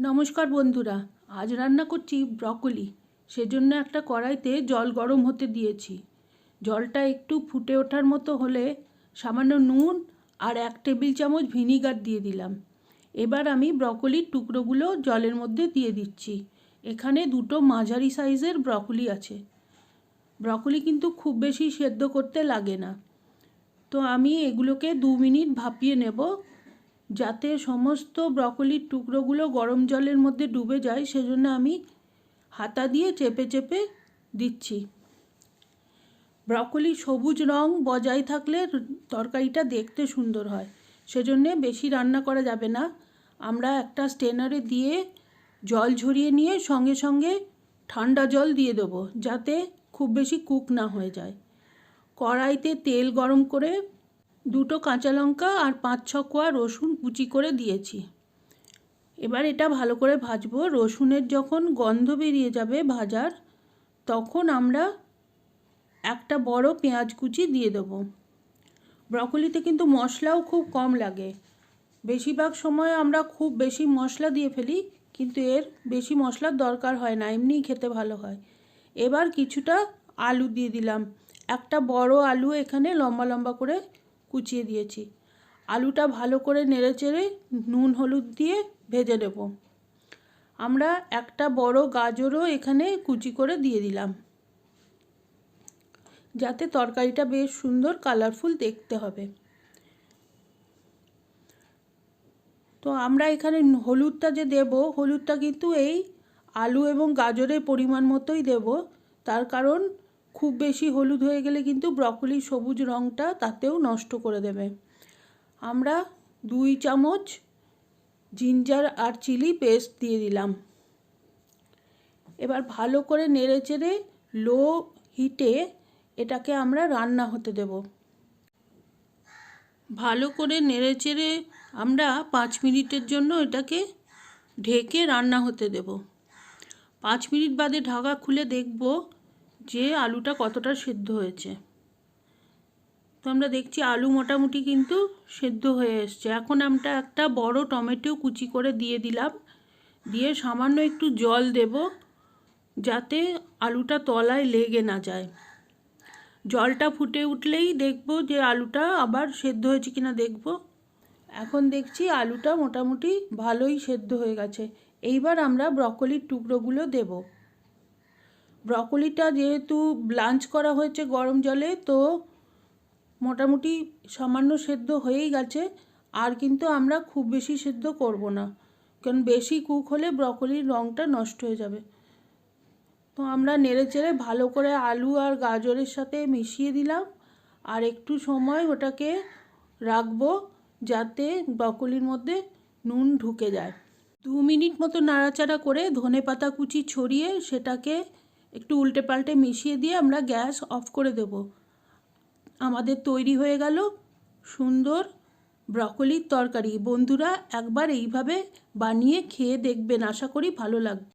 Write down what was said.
নমস্কার বন্ধুরা, আজ রান্না করছি ব্রকলি। সেজন্য একটা কড়াইতে জল গরম হতে দিয়েছি। জলটা একটু ফুটে ওঠার মতো হলে সামান্য নুন আর 1 টেবিল চামচ ভিনিগার দিয়ে দিলাম। এবার আমি ব্রকলির টুকরোগুলো জলের মধ্যে দিয়ে দিচ্ছি। এখানে দুটো মাঝারি সাইজের ব্রকলি আছে। ব্রকলি কিন্তু খুব বেশি সেদ্ধ করতে লাগে না। তো আমি এগুলোকে 2 মিনিট ভাপিয়ে নেব, যাতে সমস্ত ব্রকলির টুকরোগুলো গরম জলের মধ্যে ডুবে যায়। সেজন্য আমি হাতা দিয়ে চেপে চেপে দিচ্ছি। ব্রকলি সবুজ রং বজায় থাকলে তরকারিটা দেখতে সুন্দর হয়। সেজন্যে বেশি রান্না করা যাবে না। আমরা একটা স্ট্রেনারে দিয়ে জল ঝরিয়ে নিয়ে সঙ্গে সঙ্গে ঠান্ডা জল দিয়ে দেবো, যাতে খুব বেশি কুক না হয়ে যায়। কড়াইতে তেল গরম করে 2টো কাঁচা লঙ্কা আর 5-6 কোয়া রসুন কুচি করে দিয়েছি। এবার এটা ভালো করে ভাজবো। রসুনের যখন গন্ধ বেরিয়ে যাবে ভাজার, তখন আমরা একটা বড় পেঁয়াজ কুচি দিয়ে দেবো। ব্রকলিতে কিন্তু মশলাও খুব কম লাগে। বেশিরভাগ সময় আমরা খুব বেশি মশলা দিয়ে ফেলি, কিন্তু এর বেশি মশলার দরকার হয় না, এমনিই খেতে ভালো হয়। এবার কিছুটা আলু দিয়ে দিলাম। একটা বড় আলু এখানে লম্বা লম্বা করে কুচিয়ে দিয়েছি। আলুটা ভালো করে নেড়েচেড়ে নুন হলুদ দিয়ে ভেজে নেব। আমরা একটা বড় গাজরও এখানে কুচি করে দিয়ে দিলাম, যাতে তরকারিটা বেশ সুন্দর কালারফুল দেখতে হবে। তো আমরা এখানে হলুদটা যে দেব, হলুদটা কিন্তু এই আলু এবং গাজরের পরিমাণ মতোই দেব। তার কারণ খুব বেশি হলুদ হয়ে গেলে কিন্তু ব্রকলির সবুজ রঙটা তাতেও নষ্ট করে দেবে। আমরা 2 চামচ জিঞ্জার আর চিলি পেস্ট দিয়ে দিলাম। এবার ভালো করে নেড়েচেড়ে লো হিটে এটাকে আমরা রান্না হতে দেব। ভালো করে নেড়েচেড়ে আমরা 5 মিনিটের জন্য এটাকে ঢেকে রান্না হতে দেব। 5 মিনিট বাদে ঢাকা খুলে দেখব যে আলুটা কতটা সেদ্ধ হয়েছে। তো আমরা দেখছি আলু মোটামুটি কিন্তু সেদ্ধ হয়ে এসছে। এখন আমরা একটা বড় টমেটো কুচি করে দিয়ে দিলাম। দিয়ে সামান্য একটু জল দেব, যাতে আলুটা তলায় লেগে না যায়। জলটা ফুটে উঠলেই দেখব যে আলুটা আবার সেদ্ধ হয়েছে কিনা দেখব। এখন দেখছি আলুটা মোটামুটি ভালোই সেদ্ধ হয়ে গেছে। এইবার আমরা ব্রকলির টুকরোগুলো দেব। ব্রকলিটা যেহেতু ব্লাঞ্চ করা হয়েছে গরম জলে, তো মোটামুটি সামান্য সেদ্ধ হয়েই গেছে। আর কিন্তু আমরা খুব বেশি সেদ্ধ করব না, কারণ বেশি কুক হলে ব্রকলির রঙটা নষ্ট হয়ে যাবে। তো আমরা নেড়েচেড়ে ভালো করে আলু আর গাজরের সাথে মিশিয়ে দিলাম, আর একটু সময় ওটাকে রাখবো যাতে ব্রকলির মধ্যে নুন ঢুকে যায়। 2 মিনিট মতো নাড়াচাড়া করে ধনেপাতা কুচি ছড়িয়ে সেটাকে একটু উল্টে পাল্টে মিশিয়ে দিয়ে আমরা গ্যাস অফ করে দেব। আমাদের তৈরি হয়ে গেল সুন্দর ব্রকলির তরকারি। বন্ধুরা একবার এইভাবে বানিয়ে খেয়ে দেখবেন, আশা করি ভালো লাগবে।